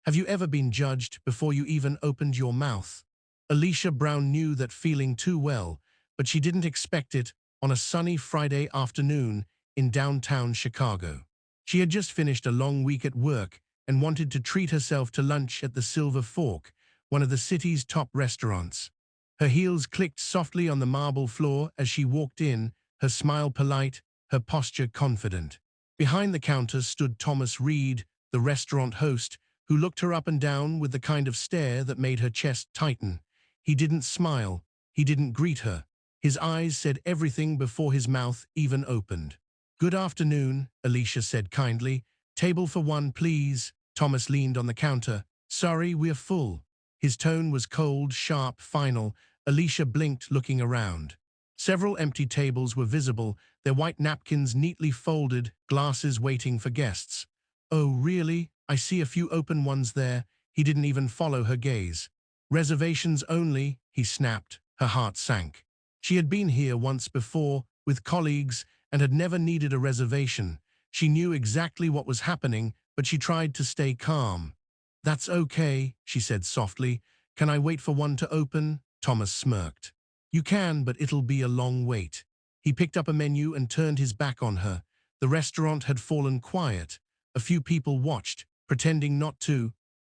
Have you ever been judged before you even opened your mouth? Alicia Brown knew that feeling too well, but she didn't expect it on a sunny Friday afternoon in downtown Chicago. She had just finished a long week at work and wanted to treat herself to lunch at the Silver Fork, one of the city's top restaurants. Her heels clicked softly on the marble floor as she walked in, her smile polite, her posture confident. Behind the counter stood Thomas Reed, the restaurant host, who looked her up and down with the kind of stare that made her chest tighten. He didn't smile. He didn't greet her. His eyes said everything before his mouth even opened. "Good afternoon," Alicia said kindly. "Table for one, please." Thomas leaned on the counter. "Sorry, we're full." His tone was cold, sharp, final. Alicia blinked, looking around. Several empty tables were visible, their white napkins neatly folded, glasses waiting for guests. "Oh, really? I see a few open ones there." He didn't even follow her gaze. "Reservations only," he snapped. Her heart sank. She had been here once before, with colleagues, and had never needed a reservation. She knew exactly what was happening, but she tried to stay calm. "That's okay," she said softly. "Can I wait for one to open?" Thomas smirked. "You can, but it'll be a long wait." He picked up a menu and turned his back on her. The restaurant had fallen quiet. A few people watched, pretending not to.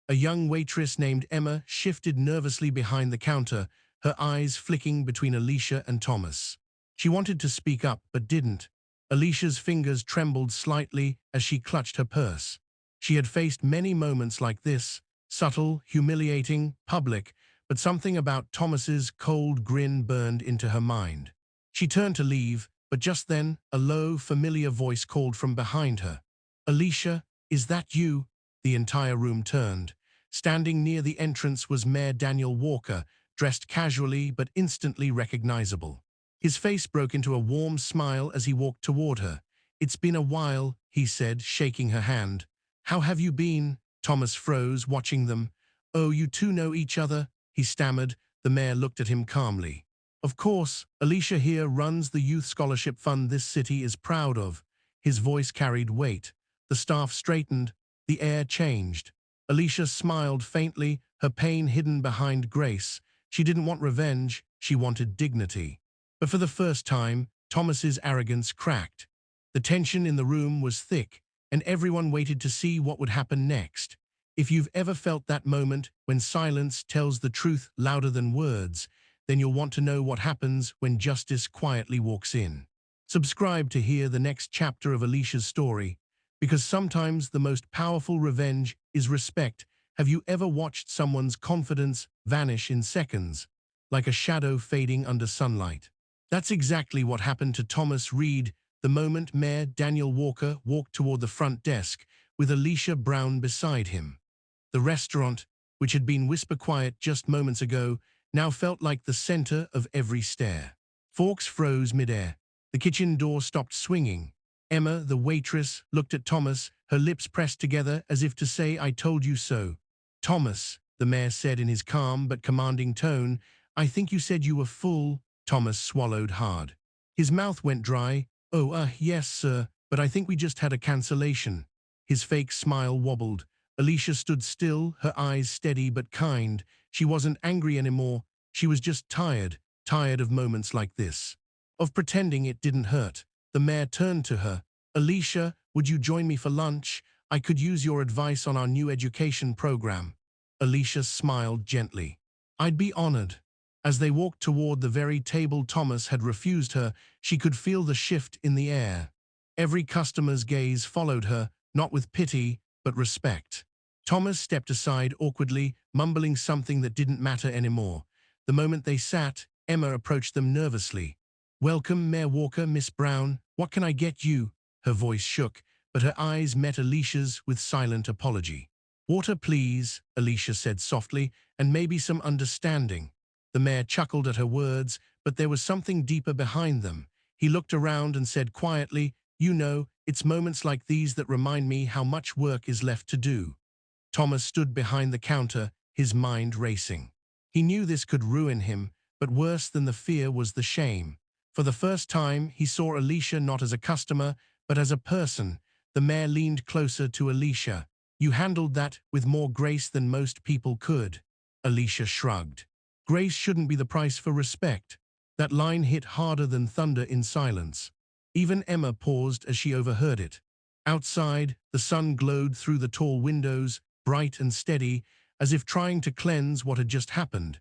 A young waitress named Emma shifted nervously behind the counter, her eyes flicking between Alicia and Thomas. She wanted to speak up, but didn't. Alicia's fingers trembled slightly as she clutched her purse. She had faced many moments like this, subtle, humiliating, public, but something about Thomas's cold grin burned into her mind. She turned to leave, but just then, a low, familiar voice called from behind her. "Alicia, is that you?" The entire room turned. Standing near the entrance was Mayor Daniel Walker, dressed casually but instantly recognizable. His face broke into a warm smile as he walked toward her. "It's been a while," he said, shaking her hand. "How have you been?" Thomas froze, watching them. "Oh, you two know each other?" he stammered. The mayor looked at him calmly. "Of course, Alicia here runs the youth scholarship fund this city is proud of." His voice carried weight. The staff straightened. The air changed. Alicia smiled faintly, her pain hidden behind grace. She didn't want revenge, she wanted dignity. But for the first time, Thomas's arrogance cracked. The tension in the room was thick, and everyone waited to see what would happen next. If you've ever felt that moment when silence tells the truth louder than words, then you'll want to know what happens when justice quietly walks in. Subscribe to hear the next chapter of Alicia's story, because sometimes the most powerful revenge is respect. Have you ever watched someone's confidence vanish in seconds, like a shadow fading under sunlight? That's exactly what happened to Thomas Reed the moment Mayor Daniel Walker walked toward the front desk, with Alicia Brown beside him. The restaurant, which had been whisper quiet just moments ago, now felt like the center of every stare. Forks froze midair. The kitchen door stopped swinging. Emma, the waitress, looked at Thomas, her lips pressed together as if to say, "I told you so." "Thomas," the mayor said in his calm but commanding tone, "I think you said you were full." Thomas swallowed hard. His mouth went dry. "Oh, yes, sir, but I think we just had a cancellation." His fake smile wobbled. Alicia stood still, her eyes steady but kind. She wasn't angry anymore. She was just tired, tired of moments like this. Of pretending it didn't hurt. The mayor turned to her. "Alicia, would you join me for lunch? I could use your advice on our new education program." Alicia smiled gently. "I'd be honored." As they walked toward the very table Thomas had refused her, she could feel the shift in the air. Every customer's gaze followed her, not with pity, but respect. Thomas stepped aside awkwardly, mumbling something that didn't matter anymore. The moment they sat, Emma approached them nervously. "Welcome, Mayor Walker, Miss Brown. What can I get you?" Her voice shook, but her eyes met Alicia's with silent apology. "Water, please," Alicia said softly, "and maybe some understanding." The mayor chuckled at her words, but there was something deeper behind them. He looked around and said quietly, "You know, it's moments like these that remind me how much work is left to do." Thomas stood behind the counter, his mind racing. He knew this could ruin him, but worse than the fear was the shame. For the first time, he saw Alicia not as a customer, but as a person. The mayor leaned closer to Alicia. You handled that with more grace than most people could. Alicia shrugged. Grace shouldn't be the price for respect. That line hit harder than thunder in silence. Even Emma paused as she overheard it. Outside, the sun glowed through the tall windows, bright and steady, as if trying to cleanse what had just happened.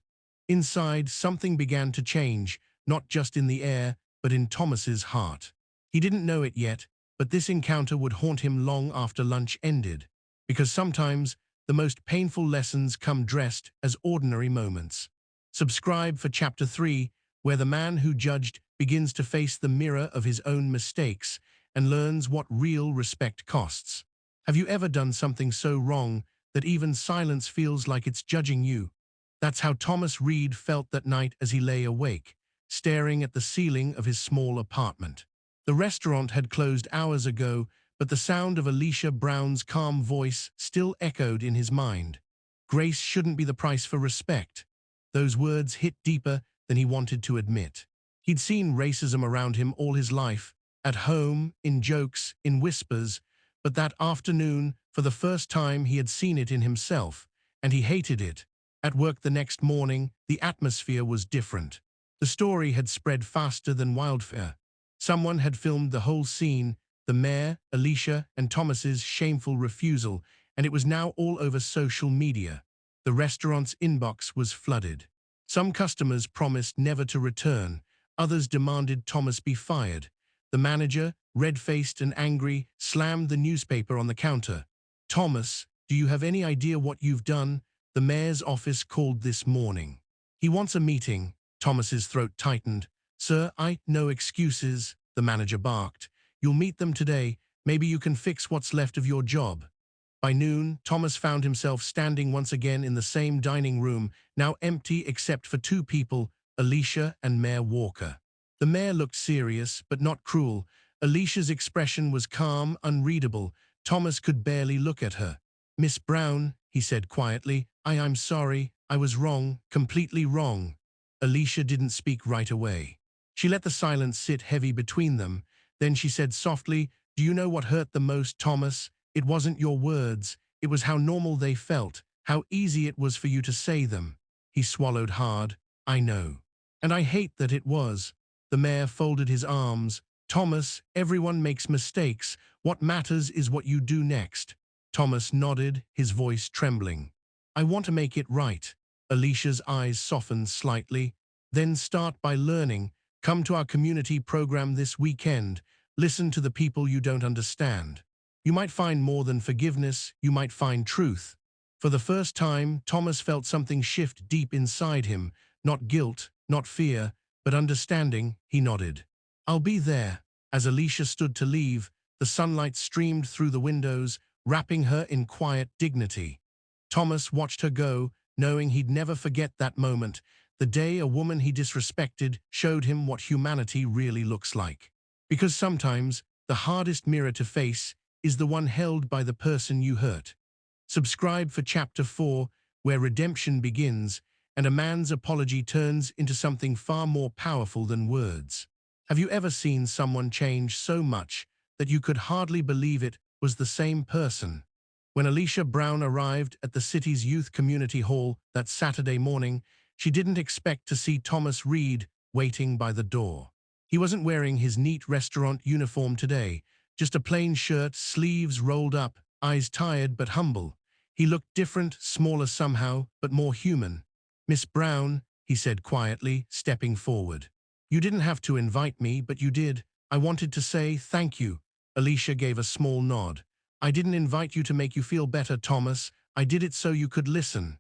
Inside, something began to change, not just in the air, but in Thomas's heart. He didn't know it yet, but this encounter would haunt him long after lunch ended, because sometimes the most painful lessons come dressed as ordinary moments. Subscribe for Chapter 3, where the man who judged begins to face the mirror of his own mistakes and learns what real respect costs. Have you ever done something so wrong that even silence feels like it's judging you? That's how Thomas Reed felt that night as he lay awake, staring at the ceiling of his small apartment. The restaurant had closed hours ago, but the sound of Alicia Brown's calm voice still echoed in his mind. Grace shouldn't be the price for respect. Those words hit deeper than he wanted to admit. He'd seen racism around him all his life, at home, in jokes, in whispers, but that afternoon, for the first time, he had seen it in himself, and he hated it. At work the next morning, the atmosphere was different. The story had spread faster than wildfire. Someone had filmed the whole scene, the mayor, Alicia, and Thomas's shameful refusal, and it was now all over social media. The restaurant's inbox was flooded. Some customers promised never to return. Others demanded Thomas be fired. The manager, red-faced and angry, slammed the newspaper on the counter. "Thomas, do you have any idea what you've done?" The mayor's office called this morning. "He wants a meeting." Thomas's throat tightened. "Sir, no excuses," the manager barked. "You'll meet them today. Maybe you can fix what's left of your job." By noon, Thomas found himself standing once again in the same dining room, now empty except for two people, Alicia and Mayor Walker. The mayor looked serious, but not cruel. Alicia's expression was calm, unreadable. Thomas could barely look at her. "Miss Brown," he said quietly, I'm sorry. I was wrong, completely wrong." Alicia didn't speak right away. She let the silence sit heavy between them. Then she said softly, "Do you know what hurt the most, Thomas? It wasn't your words. It was how normal they felt, how easy it was for you to say them." He swallowed hard. "I know. And I hate that it was." The mayor folded his arms. "Thomas, everyone makes mistakes. What matters is what you do next." Thomas nodded, his voice trembling. "I want to make it right." Alicia's eyes softened slightly. "Then start by learning. Come to our community program this weekend. Listen to the people you don't understand. You might find more than forgiveness, you might find truth." For the first time, Thomas felt something shift deep inside him. Not guilt, not fear, but understanding. He nodded. "I'll be there." As Alicia stood to leave, the sunlight streamed through the windows, wrapping her in quiet dignity. Thomas watched her go, knowing he'd never forget that moment, the day a woman he disrespected showed him what humanity really looks like. Because sometimes, the hardest mirror to face is the one held by the person you hurt. Subscribe for Chapter 4, where redemption begins, and a man's apology turns into something far more powerful than words. Have you ever seen someone change so much that you could hardly believe it was the same person? When Alicia Brown arrived at the city's youth community hall that Saturday morning, she didn't expect to see Thomas Reed waiting by the door. He wasn't wearing his neat restaurant uniform today, just a plain shirt, sleeves rolled up, eyes tired but humble. He looked different, smaller somehow, but more human. "Miss Brown," he said quietly, stepping forward. "You didn't have to invite me, but you did. I wanted to say thank you." Alicia gave a small nod. "I didn't invite you to make you feel better, Thomas. I did it so you could listen."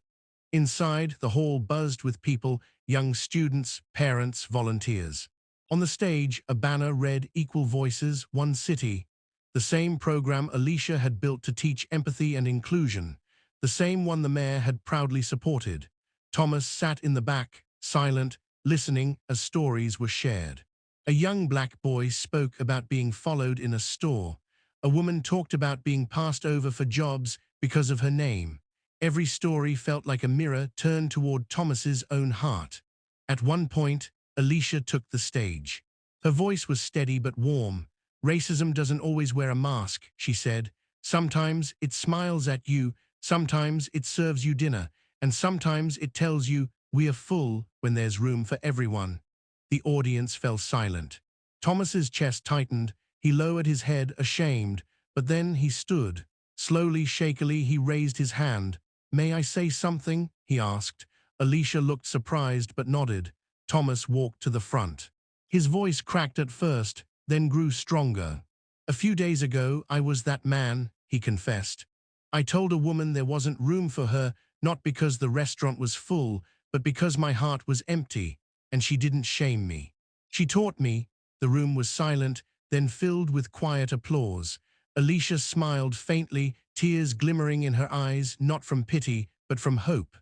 Inside, the hall buzzed with people, young students, parents, volunteers. On the stage, a banner read "Equal Voices, One City." The same program Alicia had built to teach empathy and inclusion. The same one the mayor had proudly supported. Thomas sat in the back, silent, listening as stories were shared. A young black boy spoke about being followed in a store. A woman talked about being passed over for jobs because of her name. Every story felt like a mirror turned toward Thomas's own heart. At one point, Alicia took the stage. Her voice was steady but warm. "Racism doesn't always wear a mask," she said. Sometimes it smiles at you, sometimes it serves you dinner, and sometimes it tells you, we are full when there's room for everyone. The audience fell silent. Thomas's chest tightened. He lowered his head, ashamed, but then he stood. Slowly, shakily, he raised his hand. May I say something? He asked. Alicia looked surprised but nodded. Thomas walked to the front. His voice cracked at first, then grew stronger. A few days ago, I was that man, he confessed. I told a woman there wasn't room for her, not because the restaurant was full, but because my heart was empty, and she didn't shame me. She taught me. The room was silent, then filled with quiet applause. Alicia smiled faintly, tears glimmering in her eyes, not from pity, but from hope.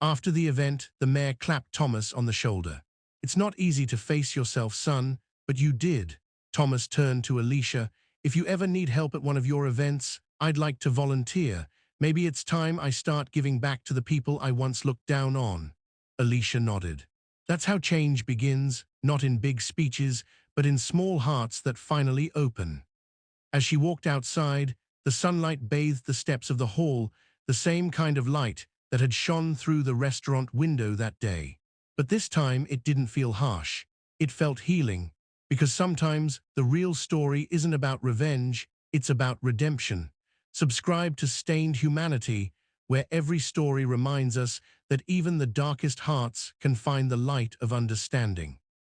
After the event, the mayor clapped Thomas on the shoulder. It's not easy to face yourself, son, but you did. Thomas turned to Alicia. If you ever need help at one of your events, I'd like to volunteer. Maybe it's time I start giving back to the people I once looked down on. Alicia nodded. That's how change begins, not in big speeches, but in small hearts that finally open. As she walked outside, the sunlight bathed the steps of the hall, the same kind of light that had shone through the restaurant window that day. But this time it didn't feel harsh. It felt healing, because sometimes the real story isn't about revenge, it's about redemption. Subscribe to Stained Humanity, where every story reminds us that even the darkest hearts can find the light of understanding.